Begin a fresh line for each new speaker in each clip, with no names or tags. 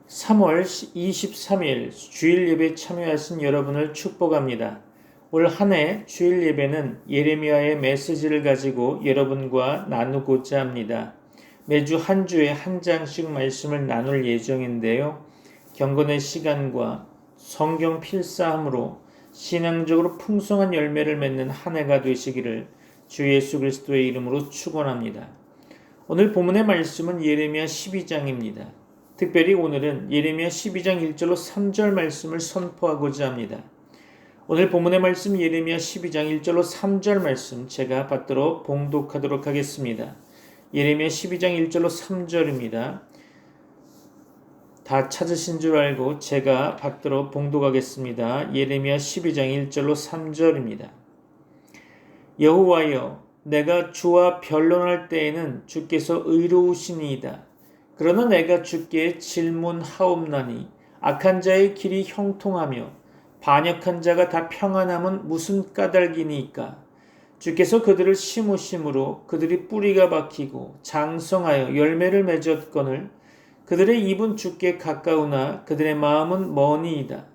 3월 23일 주일 예배 참여하신 여러분을 축복합니다. 올 한 해 주일 예배는 예레미야의 메시지를 가지고 여러분과 나누고자 합니다. 매주 한 주에 한 장씩 말씀을 나눌 예정인데요. 경건의 시간과 성경 필사함으로 신앙적으로 풍성한 열매를 맺는 한 해가 되시기를 주 예수 그리스도의 이름으로 축원합니다. 오늘 본문의 말씀은 예레미야 12장입니다. 특별히 오늘은 예레미야 12장 1절로 3절 말씀을 선포하고자 합니다. 오늘 본문의 말씀 예레미야 12장 1절로 3절 말씀 제가 받들어 봉독하도록 하겠습니다. 예레미야 12장 1절로 3절입니다. 다 찾으신 줄 알고 제가 받들어 봉독하겠습니다. 예레미야 12장 1절로 3절입니다. 여호와여, 내가 주와 변론할 때에는 주께서 의로우시니이다. 그러나 내가 주께 질문하옵나니 악한 자의 길이 형통하며 반역한 자가 다 평안함은 무슨 까닭이니이까. 주께서 그들을 심으심으로 그들이 뿌리가 박히고 장성하여 열매를 맺었거늘 그들의 입은 주께 가까우나 그들의 마음은 머니이다.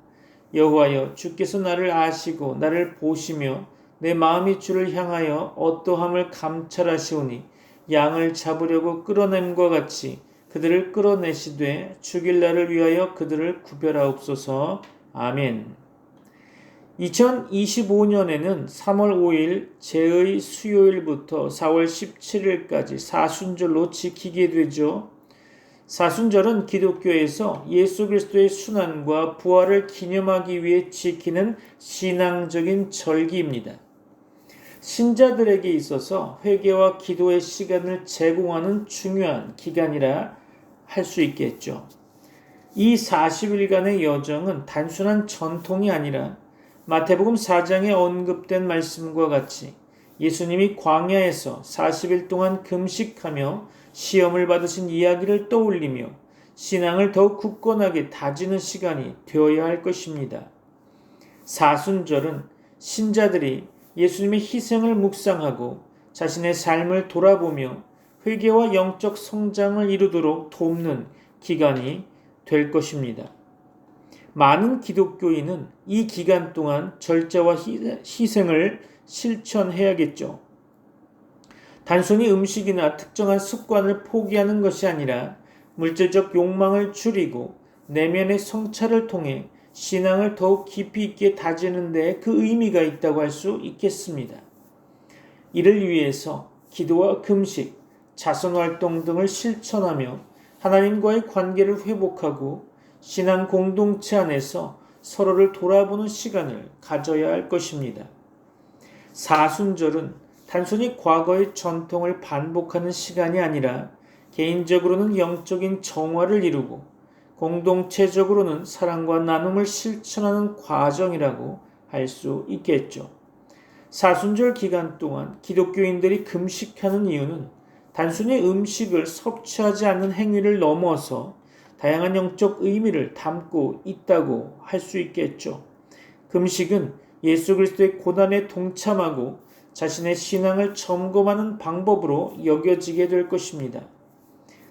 여호와여, 주께서 나를 아시고 나를 보시며 내 마음이 주를 향하여 어떠함을 감찰하시오니 양을 잡으려고 끌어냄과 같이 그들을 끌어내시되 죽일 날을 위하여 그들을 구별하옵소서. 아멘. 2025년에는 3월 5일 제의 수요일부터 4월 17일까지 사순절로 지키게 되죠. 사순절은 기독교에서 예수 그리스도의 순환과 부활을 기념하기 위해 지키는 신앙적인 절기입니다. 신자들에게 있어서 회개와 기도의 시간을 제공하는 중요한 기간이라 할 수 있겠죠. 이 40일간의 여정은 단순한 전통이 아니라 마태복음 4장에 언급된 말씀과 같이 예수님이 광야에서 40일 동안 금식하며 시험을 받으신 이야기를 떠올리며 신앙을 더욱 굳건하게 다지는 시간이 되어야 할 것입니다. 사순절은 신자들이 예수님의 희생을 묵상하고 자신의 삶을 돌아보며 회개와 영적 성장을 이루도록 돕는 기간이 될 것입니다. 많은 기독교인은 이 기간 동안 절제와 희생을 실천해야겠죠. 단순히 음식이나 특정한 습관을 포기하는 것이 아니라 물질적 욕망을 줄이고 내면의 성찰을 통해 신앙을 더욱 깊이 있게 다지는 데 그 의미가 있다고 할 수 있겠습니다. 이를 위해서 기도와 금식, 자선활동 등을 실천하며 하나님과의 관계를 회복하고 신앙 공동체 안에서 서로를 돌아보는 시간을 가져야 할 것입니다. 사순절은 단순히 과거의 전통을 반복하는 시간이 아니라 개인적으로는 영적인 정화를 이루고 공동체적으로는 사랑과 나눔을 실천하는 과정이라고 할 수 있겠죠. 사순절 기간 동안 기독교인들이 금식하는 이유는 단순히 음식을 섭취하지 않는 행위를 넘어서 다양한 영적 의미를 담고 있다고 할 수 있겠죠. 금식은 예수 그리스도의 고난에 동참하고 자신의 신앙을 점검하는 방법으로 여겨지게 될 것입니다.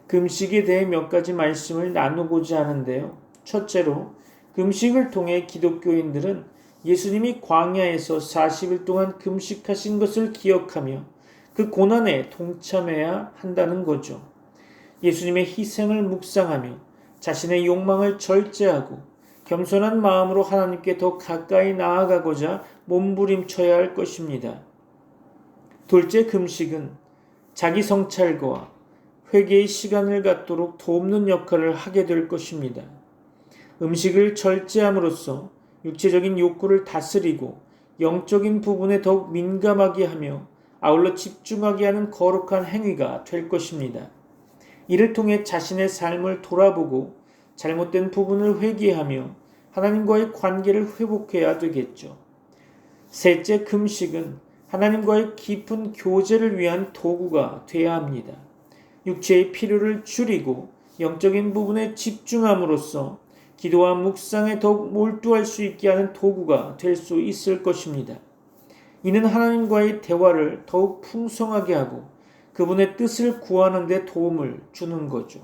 금식에 대해 몇 가지 말씀을 나누고자 하는데요. 첫째로, 금식을 통해 기독교인들은 예수님이 광야에서 40일 동안 금식하신 것을 기억하며 그 고난에 동참해야 한다는 거죠. 예수님의 희생을 묵상하며 자신의 욕망을 절제하고 겸손한 마음으로 하나님께 더 가까이 나아가고자 몸부림쳐야 할 것입니다. 둘째, 금식은 자기 성찰과 회개의 시간을 갖도록 돕는 역할을 하게 될 것입니다. 음식을 절제함으로써 육체적인 욕구를 다스리고 영적인 부분에 더욱 민감하게 하며 아울러 집중하게 하는 거룩한 행위가 될 것입니다. 이를 통해 자신의 삶을 돌아보고 잘못된 부분을 회개하며 하나님과의 관계를 회복해야 되겠죠. 셋째, 금식은 하나님과의 깊은 교제를 위한 도구가 되어야 합니다. 육체의 필요를 줄이고 영적인 부분에 집중함으로써 기도와 묵상에 더욱 몰두할 수 있게 하는 도구가 될 수 있을 것입니다. 이는 하나님과의 대화를 더욱 풍성하게 하고 그분의 뜻을 구하는 데 도움을 주는 거죠.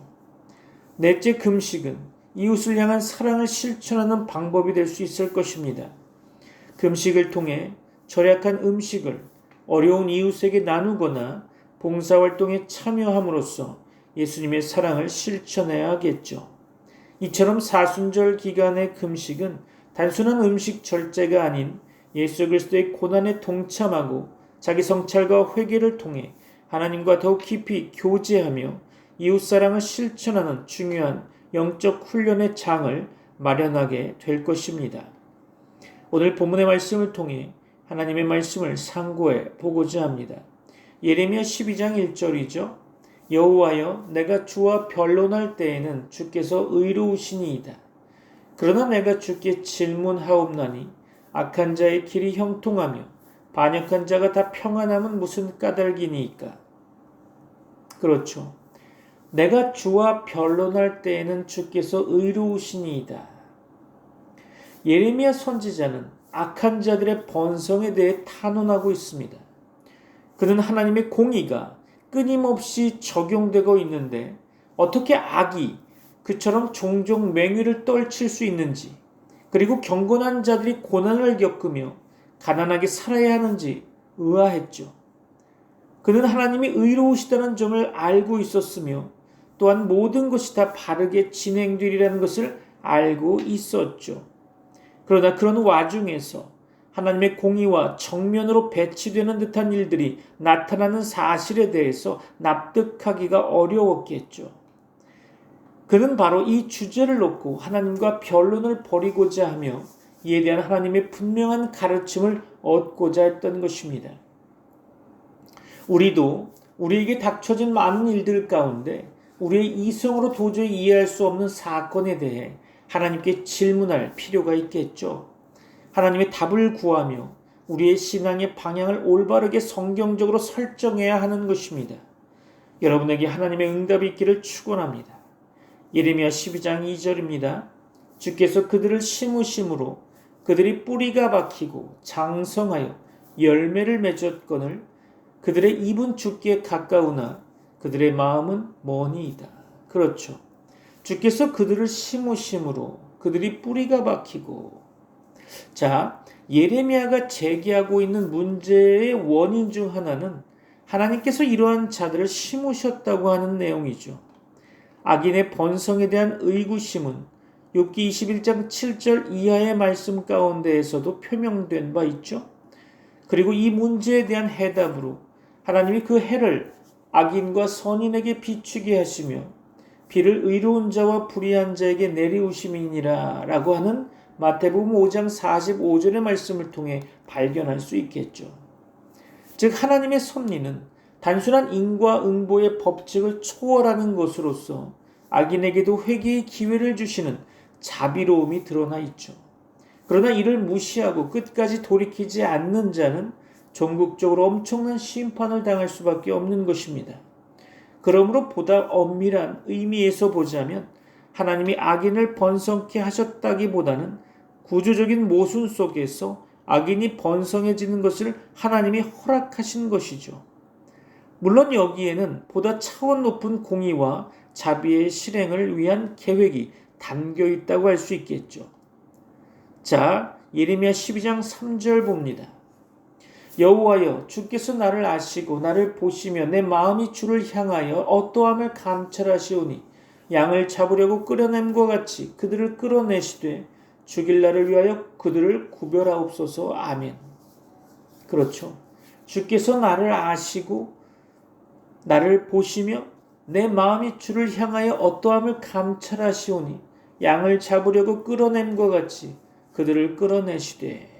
넷째, 금식은 이웃을 향한 사랑을 실천하는 방법이 될 수 있을 것입니다. 금식을 통해 절약한 음식을 어려운 이웃에게 나누거나 봉사활동에 참여함으로써 예수님의 사랑을 실천해야 하겠죠. 이처럼 사순절 기간의 금식은 단순한 음식 절제가 아닌 예수 그리스도의 고난에 동참하고 자기 성찰과 회개를 통해 하나님과 더욱 깊이 교제하며 이웃사랑을 실천하는 중요한 영적 훈련의 장을 마련하게 될 것입니다. 오늘 본문의 말씀을 통해 하나님의 말씀을 상고해 보고자 합니다. 예레미야 12장 1절이죠. 여호와여, 내가 주와 변론할 때에는 주께서 의로우시니이다. 그러나 내가 주께 질문하옵나니 악한 자의 길이 형통하며 반역한 자가 다 평안함은 무슨 까닭이니이까. 그렇죠. 내가 주와 변론할 때에는 주께서 의로우시니이다. 예레미야 선지자는 악한 자들의 번성에 대해 탄원하고 있습니다. 그는 하나님의 공의가 끊임없이 적용되고 있는데 어떻게 악이 그처럼 종종 맹위를 떨칠 수 있는지, 그리고 경건한 자들이 고난을 겪으며 가난하게 살아야 하는지 의아했죠. 그는 하나님이 의로우시다는 점을 알고 있었으며 또한 모든 것이 다 바르게 진행되리라는 것을 알고 있었죠. 그러나 그런 와중에서 하나님의 공의와 정면으로 배치되는 듯한 일들이 나타나는 사실에 대해서 납득하기가 어려웠겠죠. 그는 바로 이 주제를 놓고 하나님과 변론을 벌이고자 하며 이에 대한 하나님의 분명한 가르침을 얻고자 했던 것입니다. 우리도 우리에게 닥쳐진 많은 일들 가운데 우리의 이성으로 도저히 이해할 수 없는 사건에 대해 하나님께 질문할 필요가 있겠죠. 하나님의 답을 구하며 우리의 신앙의 방향을 올바르게 성경적으로 설정해야 하는 것입니다. 여러분에게 하나님의 응답이 있기를 축원합니다. 예레미야 12장 2절입니다. 주께서 그들을 심으심으로 그들이 뿌리가 박히고 장성하여 열매를 맺었거늘 그들의 입은 주께 가까우나 그들의 마음은 머니이다. 그렇죠. 주께서 그들을 심으심으로 그들이 뿌리가 박히고. 자, 예레미야가 제기하고 있는 문제의 원인 중 하나는 하나님께서 이러한 자들을 심으셨다고 하는 내용이죠. 악인의 번성에 대한 의구심은 욥기 21장 7절 이하의 말씀 가운데에서도 표명된 바 있죠. 그리고 이 문제에 대한 해답으로 하나님이 그 해를 악인과 선인에게 비추게 하시며 비를 의로운 자와 불의한 자에게 내리우심이니라 라고 하는 마태복음 5장 45절의 말씀을 통해 발견할 수 있겠죠. 즉 하나님의 섭리는 단순한 인과응보의 법칙을 초월하는 것으로서 악인에게도 회개의 기회를 주시는 자비로움이 드러나 있죠. 그러나 이를 무시하고 끝까지 돌이키지 않는 자는 전국적으로 엄청난 심판을 당할 수밖에 없는 것입니다. 그러므로 보다 엄밀한 의미에서 보자면 하나님이 악인을 번성케 하셨다기보다는 구조적인 모순 속에서 악인이 번성해지는 것을 하나님이 허락하신 것이죠. 물론 여기에는 보다 차원 높은 공의와 자비의 실행을 위한 계획이 담겨 있다고 할 수 있겠죠. 자, 예레미야 12장 3절 봅니다. 여호와여, 주께서 나를 아시고 나를 보시며 내 마음이 주를 향하여 어떠함을 감찰하시오니 양을 잡으려고 끌어냄과 같이 그들을 끌어내시되 죽일 날을 위하여 그들을 구별하옵소서. 아멘. 그렇죠. 주께서 나를 아시고 나를 보시며 내 마음이 주를 향하여 어떠함을 감찰하시오니 양을 잡으려고 끌어냄과 같이 그들을 끌어내시되.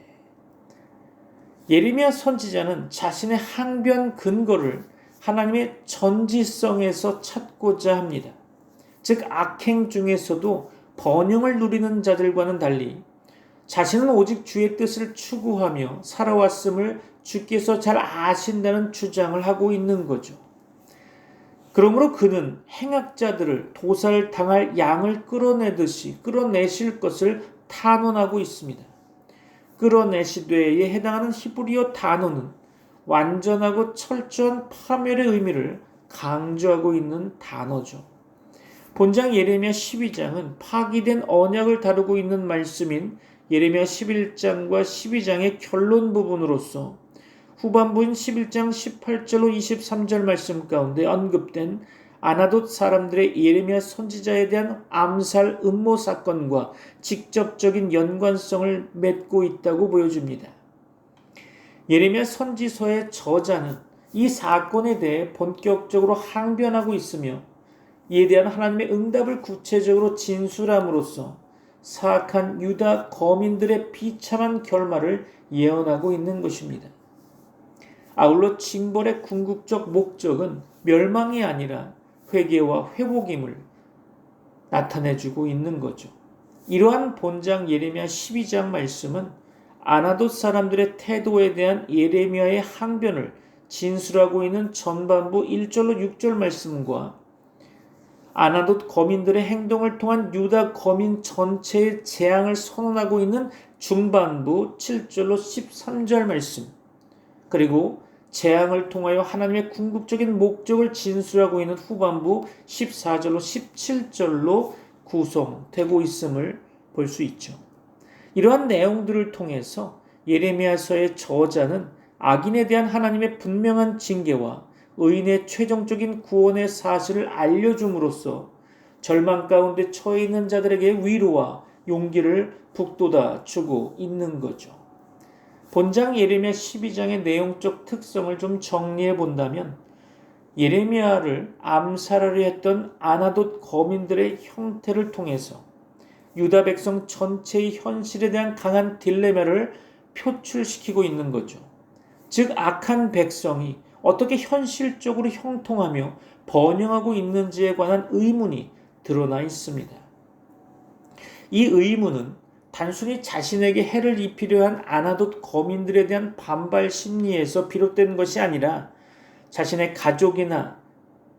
예레미야 선지자는 자신의 항변 근거를 하나님의 전지성에서 찾고자 합니다. 즉 악행 중에서도 번영을 누리는 자들과는 달리 자신은 오직 주의 뜻을 추구하며 살아왔음을 주께서 잘 아신다는 주장을 하고 있는 거죠. 그러므로 그는 행악자들을 도살당할 양을 끌어내듯이 끌어내실 것을 탄원하고 있습니다. 끌어내시되에 해당하는 히브리어 단어는 완전하고 철저한 파멸의 의미를 강조하고 있는 단어죠. 본장 예레미야 12장은 파기된 언약을 다루고 있는 말씀인 예레미야 11장과 12장의 결론 부분으로서 후반부인 11장 18절로 23절 말씀 가운데 언급된 아나돗 사람들의 예레미야 선지자에 대한 암살 음모 사건과 직접적인 연관성을 맺고 있다고 보여줍니다. 예레미야 선지서의 저자는 이 사건에 대해 본격적으로 항변하고 있으며 이에 대한 하나님의 응답을 구체적으로 진술함으로써 사악한 유다 거민들의 비참한 결말을 예언하고 있는 것입니다. 아울러 징벌의 궁극적 목적은 멸망이 아니라 회개와 회복임을 나타내주고 있는 거죠. 이러한 본장 예레미야 12장 말씀은 아나돗 사람들의 태도에 대한 예레미야의 항변을 진술하고 있는 전반부 1절로 6절 말씀과 아나돗 거민들의 행동을 통한 유다 거민 전체의 재앙을 선언하고 있는 중반부 7절로 13절 말씀, 그리고 재앙을 통하여 하나님의 궁극적인 목적을 진술하고 있는 후반부 14절로 17절로 구성되고 있음을 볼 수 있죠. 이러한 내용들을 통해서 예레미야서의 저자는 악인에 대한 하나님의 분명한 징계와 의인의 최종적인 구원의 사실을 알려줌으로써 절망 가운데 처해 있는 자들에게 위로와 용기를 북돋아 주고 있는 거죠. 본장 예레미야 12장의 내용적 특성을 좀 정리해 본다면 예레미야를 암살하려 했던 아나돗 거민들의 형태를 통해서 유다 백성 전체의 현실에 대한 강한 딜레마를 표출시키고 있는 거죠. 즉 악한 백성이 어떻게 현실적으로 형통하며 번영하고 있는지에 관한 의문이 드러나 있습니다. 이 의문은 단순히 자신에게 해를 입히려 한 아나돗 거민들에 대한 반발 심리에서 비롯된 것이 아니라 자신의 가족이나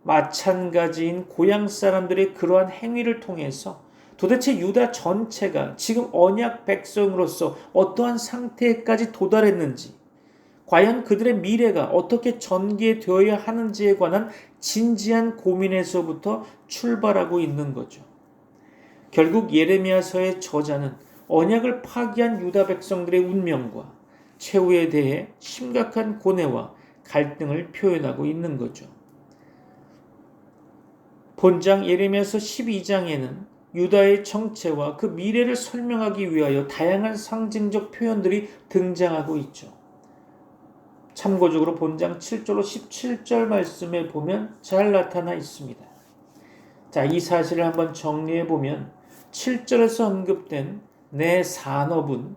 마찬가지인 고향 사람들의 그러한 행위를 통해서 도대체 유다 전체가 지금 언약 백성으로서 어떠한 상태까지 도달했는지, 과연 그들의 미래가 어떻게 전개되어야 하는지에 관한 진지한 고민에서부터 출발하고 있는 거죠. 결국 예레미야서의 저자는 언약을 파기한 유다 백성들의 운명과 최후에 대해 심각한 고뇌와 갈등을 표현하고 있는 거죠. 본장 예레미야서 12장에는 유다의 정체와 그 미래를 설명하기 위하여 다양한 상징적 표현들이 등장하고 있죠. 참고적으로 본장 7절로 17절 말씀에 보면 잘 나타나 있습니다. 자, 이 사실을 한번 정리해 보면 7절에서 언급된 내 산업은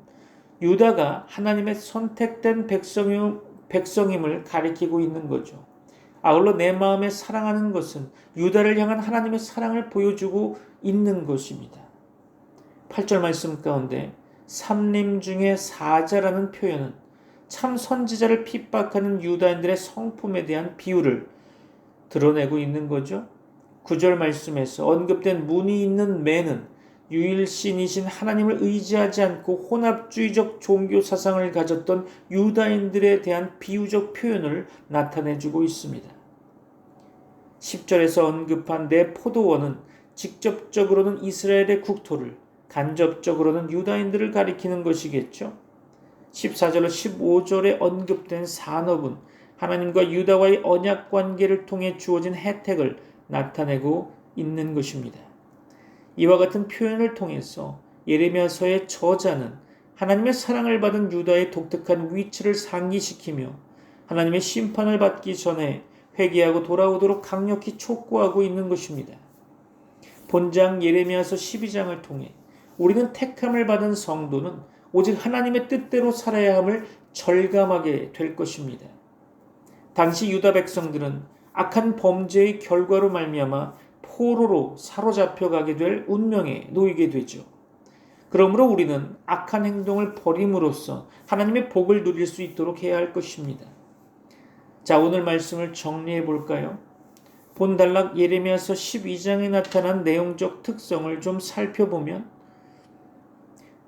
유다가 하나님의 선택된 백성임을 가리키고 있는 거죠. 아울러 내 마음에 사랑하는 것은 유다를 향한 하나님의 사랑을 보여주고 있는 것입니다. 8절 말씀 가운데 삼림 중에 사자라는 표현은 참 선지자를 핍박하는 유다인들의 성품에 대한 비유를 드러내고 있는 거죠. 9절 말씀에서 언급된 문이 있는 매는 유일신이신 하나님을 의지하지 않고 혼합주의적 종교 사상을 가졌던 유다인들에 대한 비유적 표현을 나타내주고 있습니다. 10절에서 언급한 내 포도원은 직접적으로는 이스라엘의 국토를, 간접적으로는 유다인들을 가리키는 것이겠죠. 14절로 15절에 언급된 산업은 하나님과 유다와의 언약 관계를 통해 주어진 혜택을 나타내고 있는 것입니다. 이와 같은 표현을 통해서 예레미야서의 저자는 하나님의 사랑을 받은 유다의 독특한 위치를 상기시키며 하나님의 심판을 받기 전에 회개하고 돌아오도록 강력히 촉구하고 있는 것입니다. 본장 예레미야서 12장을 통해 우리는 택함을 받은 성도는 오직 하나님의 뜻대로 살아야 함을 절감하게 될 것입니다. 당시 유다 백성들은 악한 범죄의 결과로 말미암아 포로로 사로잡혀가게 될 운명에 놓이게 되죠. 그러므로 우리는 악한 행동을 버림으로써 하나님의 복을 누릴 수 있도록 해야 할 것입니다. 자, 오늘 말씀을 정리해 볼까요? 본단락 예레미야서 12장에 나타난 내용적 특성을 좀 살펴보면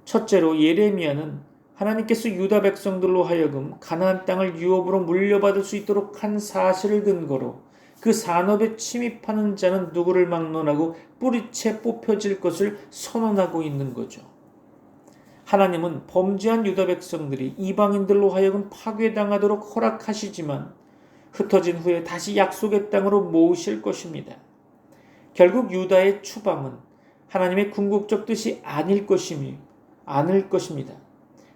첫째로 예레미야는 하나님께서 유다 백성들로 하여금 가나안 땅을 유업으로 물려받을 수 있도록 한 사실을 근거로 그 산업에 침입하는 자는 누구를 막론하고 뿌리채 뽑혀질 것을 선언하고 있는 거죠. 하나님은 범죄한 유다 백성들이 이방인들로 하여금 파괴당하도록 허락하시지만 흩어진 후에 다시 약속의 땅으로 모으실 것입니다. 결국 유다의 추방은 하나님의 궁극적 뜻이 아닐 것입니다.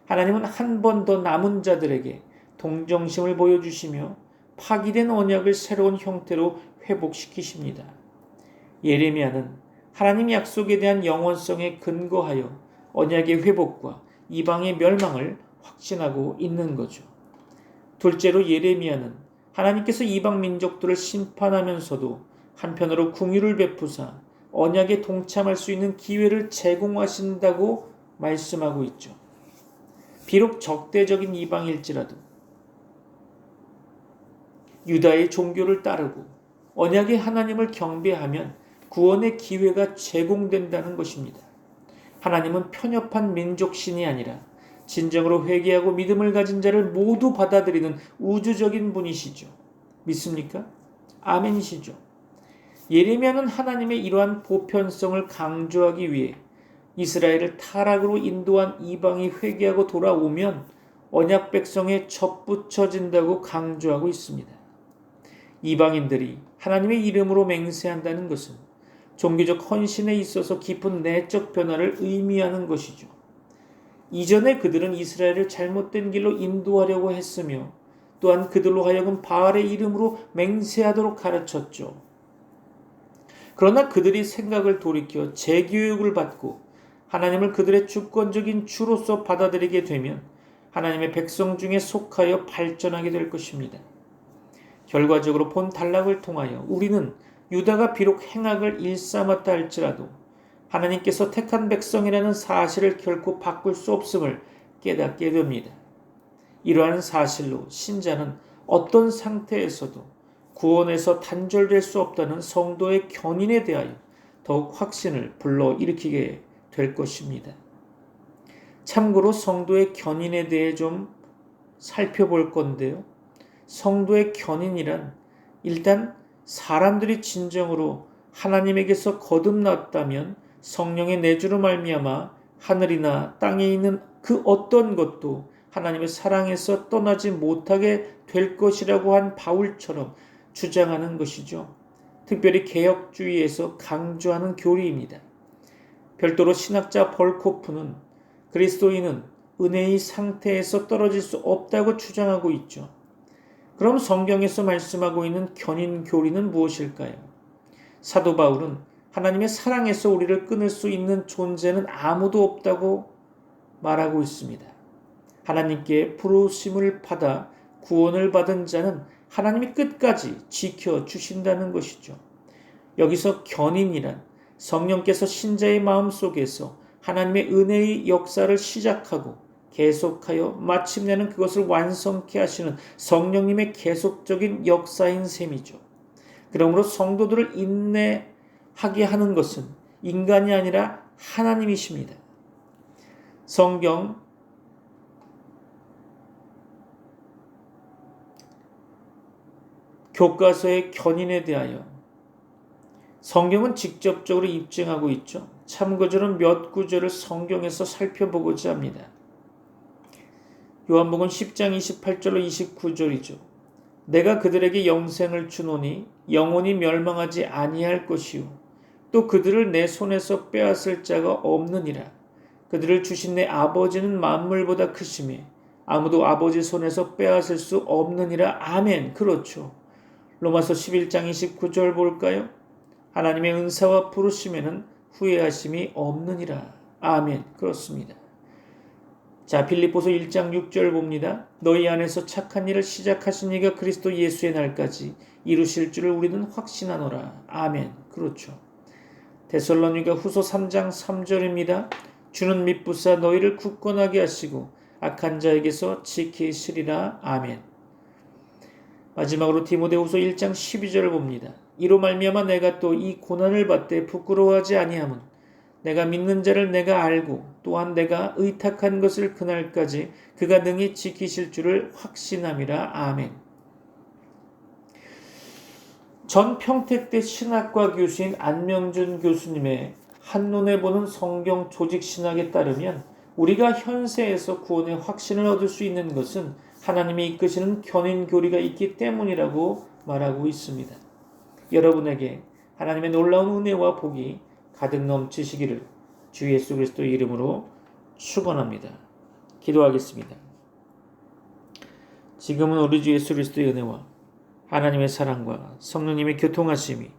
하나님은 한 번 더 남은 자들에게 동정심을 보여주시며 파기된 언약을 새로운 형태로 회복시키십니다. 예레미야는 하나님 약속에 대한 영원성에 근거하여 언약의 회복과 이방의 멸망을 확신하고 있는 거죠. 둘째로 예레미야는 하나님께서 이방 민족들을 심판하면서도 한편으로 긍휼을 베푸사 언약에 동참할 수 있는 기회를 제공하신다고 말씀하고 있죠. 비록 적대적인 이방일지라도 유다의 종교를 따르고 언약의 하나님을 경배하면 구원의 기회가 제공된다는 것입니다. 하나님은 편협한 민족신이 아니라 진정으로 회개하고 믿음을 가진 자를 모두 받아들이는 우주적인 분이시죠. 믿습니까? 아멘이시죠. 예레미야는 하나님의 이러한 보편성을 강조하기 위해 이스라엘을 타락으로 인도한 이방이 회개하고 돌아오면 언약 백성에 접붙여진다고 강조하고 있습니다. 이방인들이 하나님의 이름으로 맹세한다는 것은 종교적 헌신에 있어서 깊은 내적 변화를 의미하는 것이죠. 이전에 그들은 이스라엘을 잘못된 길로 인도하려고 했으며 또한 그들로 하여금 바알의 이름으로 맹세하도록 가르쳤죠. 그러나 그들이 생각을 돌이켜 재교육을 받고 하나님을 그들의 주권적인 주로서 받아들이게 되면 하나님의 백성 중에 속하여 발전하게 될 것입니다. 결과적으로 본 단락을 통하여 우리는 유다가 비록 행악을 일삼았다 할지라도 하나님께서 택한 백성이라는 사실을 결코 바꿀 수 없음을 깨닫게 됩니다. 이러한 사실로 신자는 어떤 상태에서도 구원에서 단절될 수 없다는 성도의 견인에 대하여 더욱 확신을 불러일으키게 될 것입니다. 참고로 성도의 견인에 대해 좀 살펴볼 건데요. 성도의 견인이란 일단 사람들이 진정으로 하나님에게서 거듭났다면 성령의 내주로 말미암아 하늘이나 땅에 있는 그 어떤 것도 하나님의 사랑에서 떠나지 못하게 될 것이라고 한 바울처럼 주장하는 것이죠. 특별히 개혁주의에서 강조하는 교리입니다. 별도로 신학자 벌코프는 그리스도인은 은혜의 상태에서 떨어질 수 없다고 주장하고 있죠. 그럼 성경에서 말씀하고 있는 견인 교리는 무엇일까요? 사도 바울은 하나님의 사랑에서 우리를 끊을 수 있는 존재는 아무도 없다고 말하고 있습니다. 하나님께 부르심을 받아 구원을 받은 자는 하나님이 끝까지 지켜주신다는 것이죠. 여기서 견인이란 성령께서 신자의 마음속에서 하나님의 은혜의 역사를 시작하고 계속하여 마침내는 그것을 완성케 하시는 성령님의 계속적인 역사인 셈이죠. 그러므로 성도들을 인내하게 하는 것은 인간이 아니라 하나님이십니다. 성경 교과서의 견인에 대하여 성경은 직접적으로 입증하고 있죠. 참고적으로 몇 구절을 성경에서 살펴보고자 합니다. 요한복음 10장 28절로 29절이죠. 내가 그들에게 영생을 주노니 영원히 멸망하지 아니할 것이요 또 그들을 내 손에서 빼앗을 자가 없느니라. 그들을 주신 내 아버지는 만물보다 크심에 아무도 아버지 손에서 빼앗을 수 없느니라. 아멘. 그렇죠. 로마서 11장 29절 볼까요? 하나님의 은사와 부르심에는 후회하심이 없느니라. 아멘. 그렇습니다. 자, 빌립보서 1장 6절 봅니다. 너희 안에서 착한 일을 시작하신 이가 그리스도 예수의 날까지 이루실 줄을 우리는 확신하노라. 아멘. 그렇죠. 데살로니가 후서 3장 3절입니다. 주는 미쁘사 너희를 굳건하게 하시고 악한 자에게서 지키시리라. 아멘. 마지막으로 디모데후서 1장 12절을 봅니다. 이로 말미암아 내가 또 이 고난을 받되 부끄러워하지 아니함은 내가 믿는 자를 내가 알고 또한 내가 의탁한 것을 그날까지 그가 능히 지키실 줄을 확신함이라. 아멘. 전 평택대 신학과 교수인 안명준 교수님의 한눈에 보는 성경 조직 신학에 따르면 우리가 현세에서 구원의 확신을 얻을 수 있는 것은 하나님이 이끄시는 견인 교리가 있기 때문이라고 말하고 있습니다. 여러분에게 하나님의 놀라운 은혜와 복이 가득 넘치시기를 주 예수 그리스도의 이름으로 축원합니다. 기도하겠습니다. 지금은 우리 주 예수 그리스도의 은혜와 하나님의 사랑과 성령님의 교통하심이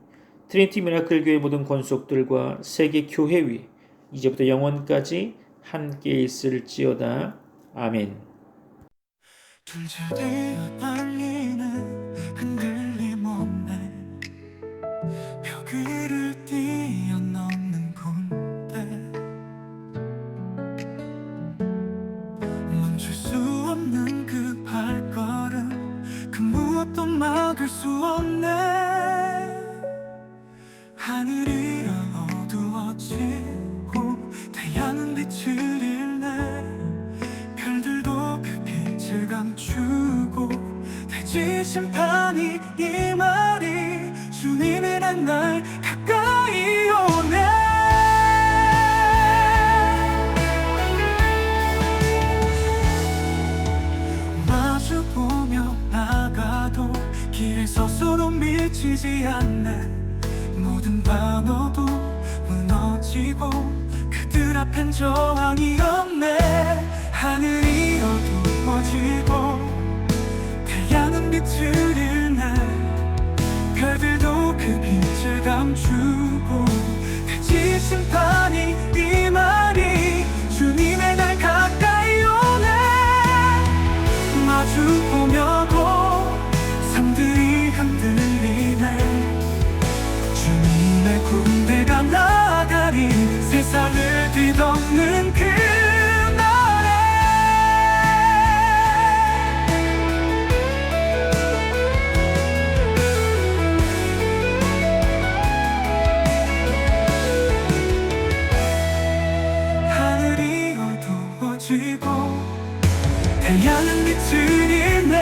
트리니티 미라클 교회 모든 권속들과 세계 교회 위에 이제부터 영원까지 함께 있을지어다. 아멘.
둘째되어 달리는 흔들림 없네 벽 위를 뛰어넘는 군대 멈출 수 없는 그 발걸음 그 무엇도 막을 수 없네 하늘이 어두워지고 태양은 빛을 잃네 별들도 그 빛을 감추고 대지 심판이 이 말이 주님의 날 가까이 오네 마주보며 나가도 길에서 서로 미치지 않네 모든 반어도 무너지고 그들 앞엔 저항이 없네 하늘이 어두워지고 태양은 빛을 잃네 별들도 그 빛을 감추고 대지 심판이 이 말이 주님의 날 가까이 오네 마주보며도 삶들이 흔들리네 주님의 군대가 나가리 세상을 뒤덮는 그날에 하늘이 어두워지고 태양은 빛을 잃네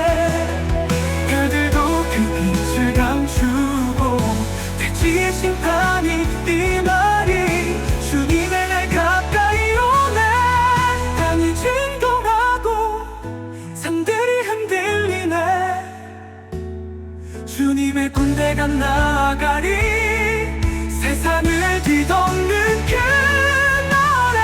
별들도 그 빛을 감추고 대지의 심판이 이 말이 주님의 날 가까이 오네 땅이 진동하고 산들이 흔들리네 주님의 군대가 나가리 세상을 뒤덮는 그날에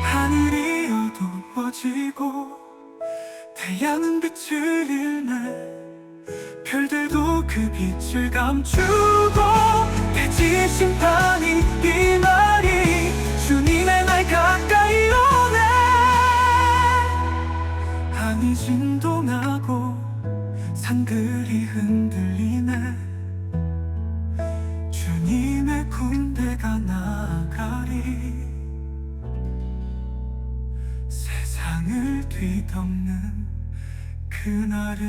하늘이 어두워지고 태양은 빛을 잃네 별들도 그 빛을 감추고 대지 심판이 이 말이 주님의 날 가까이 오네 하늘 진동하고 산들이 흔들리네 주님의 군대가 나가리 세상을 뒤덮는 그날에